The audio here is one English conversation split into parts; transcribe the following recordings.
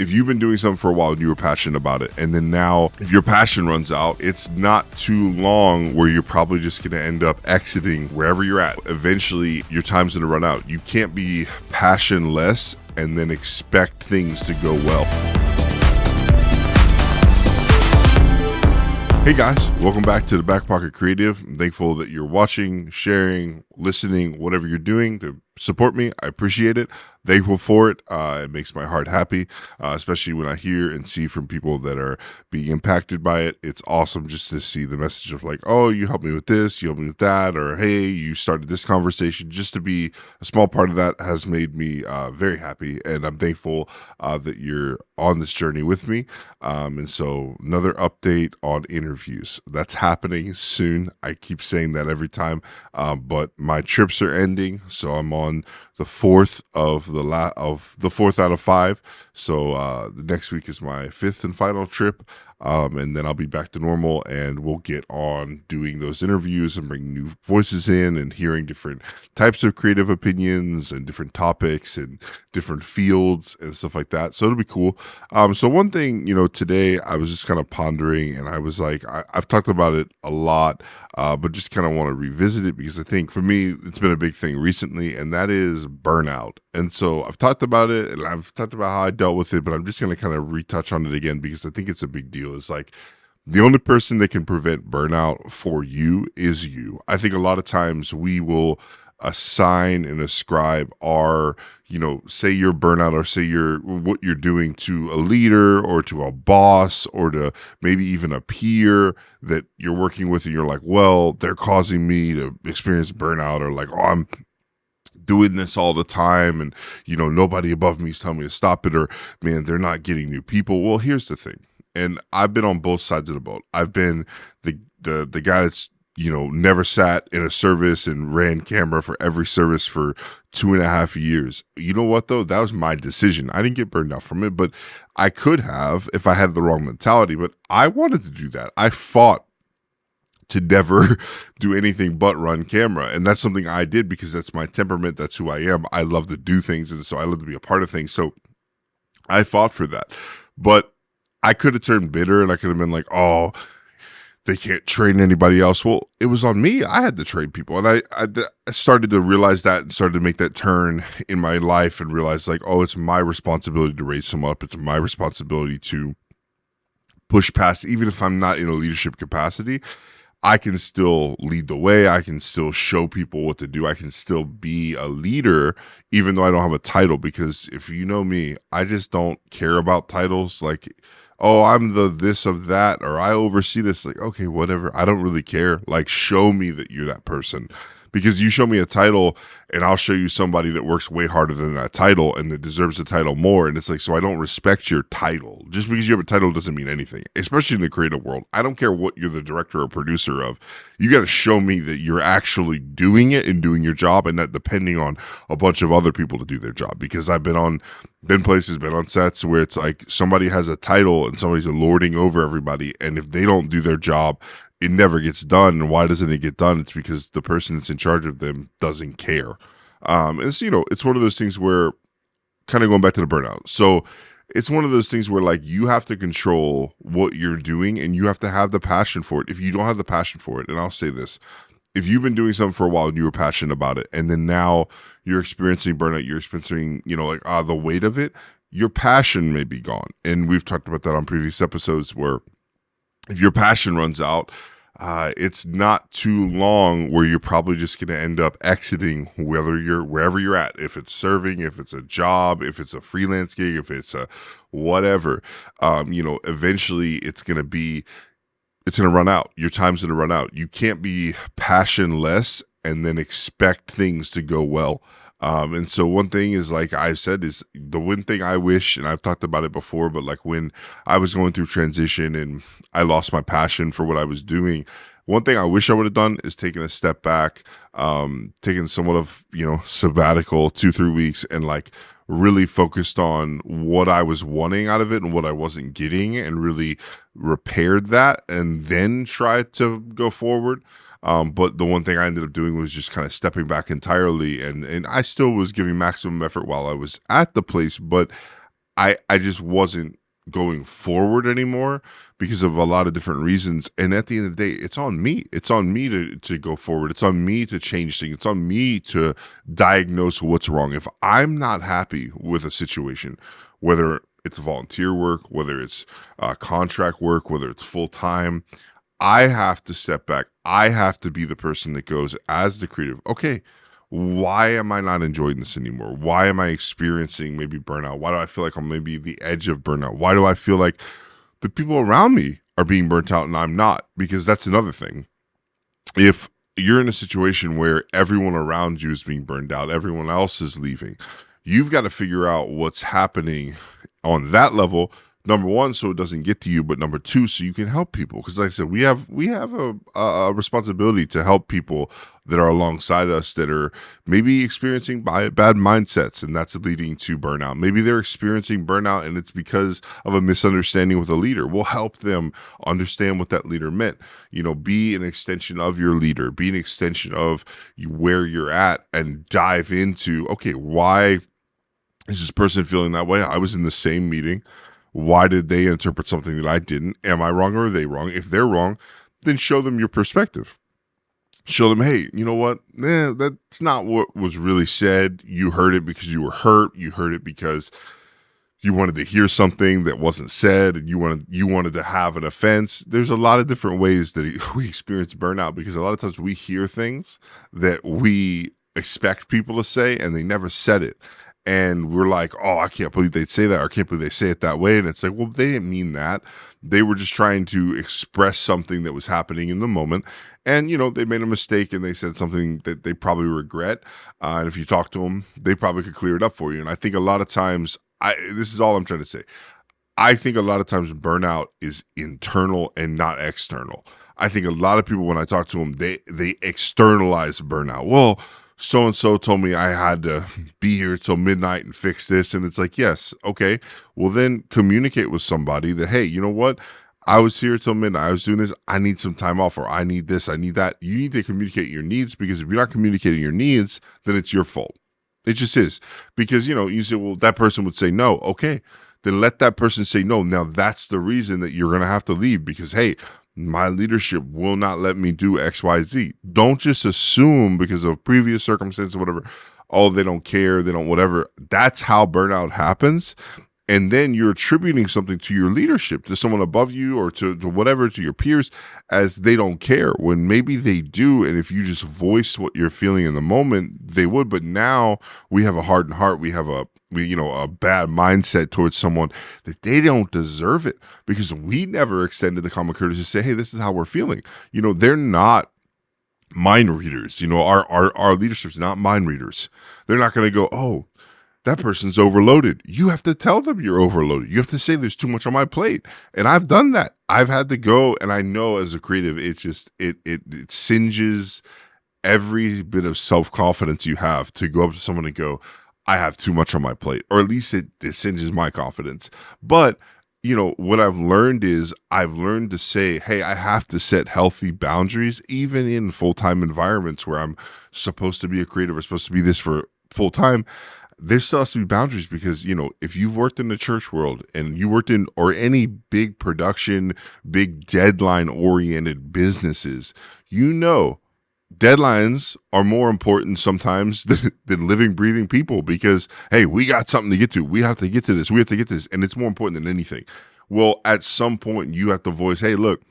if you've been doing something for a while and you were passionate about it, and then now if your passion runs out, it's not too long where you're probably just going to end up exiting wherever you're at. Eventually, your time's going to run out. You can't be passionless and then expect things to go well. Hey guys, welcome back to the Back Pocket Creative. I'm thankful that you're watching, sharing, listening, whatever you're doing to support me. I appreciate it. Thankful for it. It makes my heart happy, especially when I hear and see from people that are being impacted by it. It's awesome just to see the message of like, oh, you helped me with this, you helped me with that, or hey, you started this conversation. Just to be a small part of that has made me very happy, and I'm thankful that you're on this journey with me. And so another update on interviews. That's happening soon. I keep saying that every time, but my trips are ending, so I'm on the fourth of the fourth out of 5. So the next week is my 5th and final trip. And then I'll be back to normal, and we'll get on doing those interviews and bring new voices in and hearing different types of creative opinions and different topics and different fields and stuff like that. So it'll be cool. So one thing, today I was just kind of pondering, and I was like, I've talked about it a lot, but just kind of want to revisit it because I think for me, it's been a big thing recently, and that is burnout. And so I've talked about it, and I've talked about how I dealt with it, but I'm just going to kind of retouch on it again because I think it's a big deal. It's like the only person that can prevent burnout for you is you. I think a lot of times we will assign and ascribe our, say your burnout or say what you're doing to a leader or to a boss or to maybe even a peer that you're working with, and you're like, well, they're causing me to experience burnout, or like, oh, I'm doing this all the time, and nobody above me is telling me to stop it, or man, they're not getting new people. Well, here's the thing, and I've been on both sides of the boat. I've been the guy that's never sat in a service and ran camera for every service for 2.5 years. You know what though? That was my decision. I didn't get burned out from it, but I could have if I had the wrong mentality. But I wanted to do that. I fought to never do anything but run camera. And that's something I did because that's my temperament. That's who I am. I love to do things. And so I love to be a part of things. So I fought for that. But I could have turned bitter, and I could have been like, oh, they can't train anybody else. Well, it was on me. I had to train people. And I started to realize that and started to make that turn in my life and realize like, oh, it's my responsibility to raise someone up. It's my responsibility to push past, even if I'm not in a leadership capacity. I can still lead the way. I can still show people what to do. I can still be a leader, even though I don't have a title, because if you know me, I just don't care about titles. Like, oh, I'm the this of that, or I oversee this. Like, okay, whatever. I don't really care. Like, show me that you're that person. Because you show me a title and I'll show you somebody that works way harder than that title and that deserves the title more. And it's like, so I don't respect your title. Just because you have a title doesn't mean anything, especially in the creative world. I don't care what you're the director or producer of. You got to show me that you're actually doing it and doing your job and not depending on a bunch of other people to do their job. Because I've been on sets where it's like somebody has a title and somebody's lording over everybody. And if they don't do their job, it never gets done. And why doesn't it get done? It's because the person that's in charge of them doesn't care. And it's, it's one of those things where, kind of going back to the burnout. So it's one of those things where like you have to control what you're doing and you have to have the passion for it. If you don't have the passion for it, and I'll say this, if you've been doing something for a while and you were passionate about it, and then now you're experiencing burnout, you're experiencing, the weight of it, your passion may be gone. And we've talked about that on previous episodes where if your passion runs out, it's not too long where you're probably just going to end up exiting wherever you're at. If it's serving, if it's a job, if it's a freelance gig, if it's a whatever, eventually it's going to run out. Your time's going to run out. You can't be passionless and then expect things to go well. And so one thing is, like I've said, is the one thing I wish, and I've talked about it before, but like when I was going through transition and I lost my passion for what I was doing, one thing I wish I would have done is taken a step back, taken somewhat of, sabbatical 2-3 weeks and like really focused on what I was wanting out of it and what I wasn't getting and really repaired that and then tried to go forward. But the one thing I ended up doing was just kind of stepping back entirely. And I still was giving maximum effort while I was at the place, but I just wasn't going forward anymore because of a lot of different reasons. And at the end of the day, it's on me. It's on me to go forward. It's on me to change things. It's on me to diagnose what's wrong. If I'm not happy with a situation, whether it's volunteer work, whether it's contract work, whether it's full time, I have to step back. I have to be the person that goes as the creative. Okay, why am I not enjoying this anymore? Why am I experiencing maybe burnout? Why do I feel like I'm maybe the edge of burnout? Why do I feel like the people around me are being burnt out and I'm not? Because that's another thing. If you're in a situation where everyone around you is being burned out, everyone else is leaving, you've got to figure out what's happening on that level. Number one, so it doesn't get to you, but number two, so you can help people. Because, like I said, we have a responsibility to help people that are alongside us that are maybe experiencing bad mindsets, and that's leading to burnout. Maybe they're experiencing burnout, and it's because of a misunderstanding with a leader. We'll help them understand what that leader meant. Be an extension of your leader, be an extension of where you're at, and dive into, okay, why is this person feeling that way? I was in the same meeting. Why did they interpret something that I didn't? Am I wrong or are they wrong? If they're wrong, then show them your perspective. Show them, hey, you know what? That's not what was really said. You heard it because you were hurt. You heard it because you wanted to hear something that wasn't said, and you wanted to have an offense. There's a lot of different ways that we experience burnout, because a lot of times we hear things that we expect people to say and they never said it. And we're like, oh, I can't believe they'd say that, or I can't believe they say it that way. And it's like, well, they didn't mean that. They were just trying to express something that was happening in the moment. And, they made a mistake and they said something that they probably regret. And if you talk to them, they probably could clear it up for you. And I think a lot of times, this is all I'm trying to say. I think a lot of times burnout is internal and not external. I think a lot of people, when I talk to them, they externalize burnout. Well, so-and-so told me I had to be here till midnight and fix this. And it's like, yes, okay. Well, then communicate with somebody that, hey, you know what? I was here till midnight. I was doing this. I need some time off, or I need this. I need that. You need to communicate your needs, because if you're not communicating your needs, then it's your fault. It just is. Because, you say, well, that person would say no. Okay. Then let that person say no. Now that's the reason that you're going to have to leave, because, hey, my leadership will not let me do X, Y, Z. Don't just assume because of previous circumstances or whatever, oh, they don't care, they don't whatever. That's how burnout happens. And then you're attributing something to your leadership, to someone above you, or to whatever, to your peers, as they don't care, when maybe they do. And if you just voice what you're feeling in the moment, they would. But now we have a hardened heart. We have a bad mindset towards someone that they don't deserve it, because we never extended the common courtesy to say, hey, this is how we're feeling. They're not mind readers. Our leadership's not mind readers. They're not going to go, oh, that person's overloaded. You have to tell them you're overloaded. You have to say there's too much on my plate. And I've done that. I've had to go, and I know as a creative, it's just, it singes every bit of self-confidence you have to go up to someone and go, I have too much on my plate, or at least it singes my confidence. But, what I've learned is I've learned to say, hey, I have to set healthy boundaries, even in full-time environments where I'm supposed to be a creative or supposed to be this for full-time. There still has to be boundaries, because, if you've worked in the church world and you worked in, or any big production, big deadline oriented businesses, deadlines are more important sometimes than living, breathing people, because, hey, we got something to get to. We have to get to this. We have to get this. And it's more important than anything. Well, at some point you have to voice, hey, look,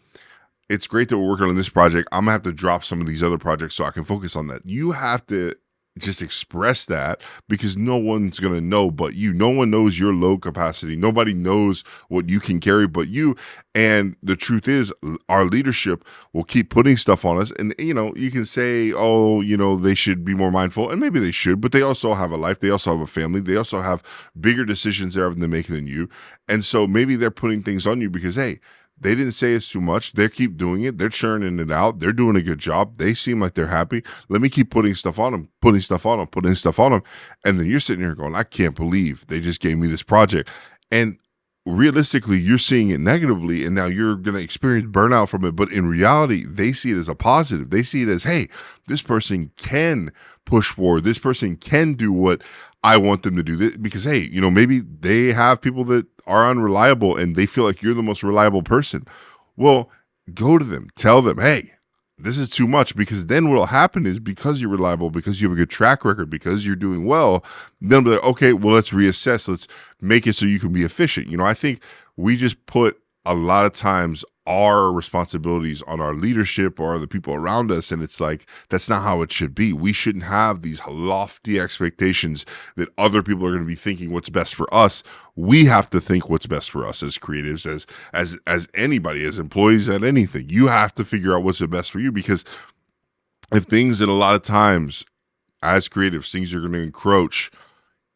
it's great that we're working on this project. I'm gonna have to drop some of these other projects so I can focus on that. You have to just express that, because no one's going to know but you. No one knows your load capacity. Nobody knows what you can carry but you. And the truth is, our leadership will keep putting stuff on us. And, you can say, oh, they should be more mindful. And maybe they should, but they also have a life. They also have a family. They also have bigger decisions they're having to make than you. And so maybe they're putting things on you because, hey, they didn't say it's too much. They keep doing it. They're churning it out. They're doing a good job. They seem like they're happy. Let me keep putting stuff on them, putting stuff on them, putting stuff on them. And then you're sitting here going, I can't believe they just gave me this project. And realistically you're seeing it negatively, and now you're going to experience burnout from it. But in reality, they see it as a positive. They see it as, hey, this person can push forward. This person can do what I want them to do, because, hey, maybe they have people that are unreliable and they feel like you're the most reliable person. Well, go to them, tell them, hey, this is too much, because then what will happen is, because you're reliable, because you have a good track record, because you're doing well, then they'll be like, okay, well, let's reassess. Let's make it so you can be efficient. I think we just put a lot of times our responsibilities on our leadership or the people around us. And it's like, that's not how it should be. We shouldn't have these lofty expectations that other people are going to be thinking what's best for us. We have to think what's best for us as creatives, as anybody, as employees at anything. You have to figure out what's the best for you, because if things, and a lot of times as creatives, things are going to encroach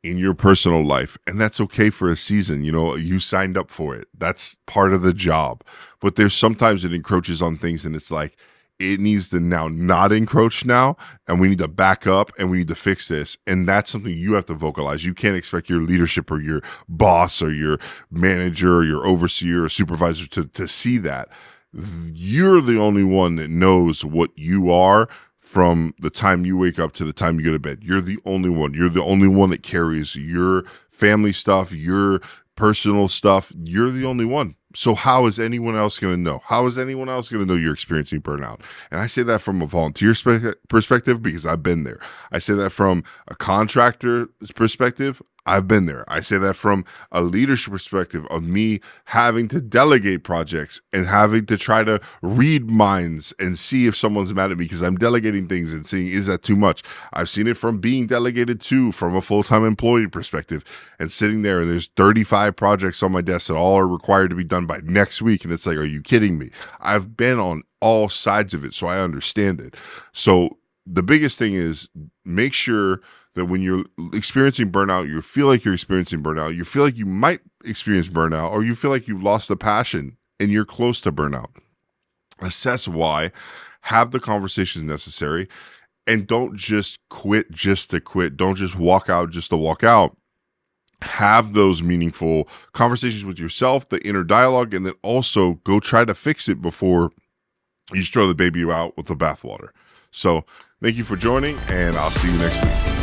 in your personal life, and that's okay for a season. You signed up for it. That's part of the job. But there's sometimes it encroaches on things, and it's like, it needs to now not encroach now, and we need to back up, and we need to fix this. And that's something you have to vocalize. You can't expect your leadership or your boss or your manager or your overseer or supervisor to see that. You're the only one that knows what you are from the time you wake up to the time you go to bed. You're the only one. You're the only one that carries your family stuff, your personal stuff. You're the only one. So how is anyone else going to know? How is anyone else going to know you're experiencing burnout? And I say that from a volunteer perspective, because I've been there. I say that from a contractor perspective. I've been there. I say that from a leadership perspective of me having to delegate projects and having to try to read minds and see if someone's mad at me because I'm delegating things and seeing, is that too much? I've seen it from being delegated to from a full-time employee perspective, and sitting there and there's 35 projects on my desk that all are required to be done by next week. And it's like, are you kidding me? I've been on all sides of it, so I understand it. So the biggest thing is, make sure that when you're experiencing burnout, you feel like you're experiencing burnout, you feel like you might experience burnout, or you feel like you've lost the passion and you're close to burnout. Assess why, have the conversations necessary, and don't just quit just to quit. Don't just walk out just to walk out. Have those meaningful conversations with yourself, the inner dialogue, and then also go try to fix it before you throw the baby out with the bathwater. So thank you for joining, and I'll see you next week.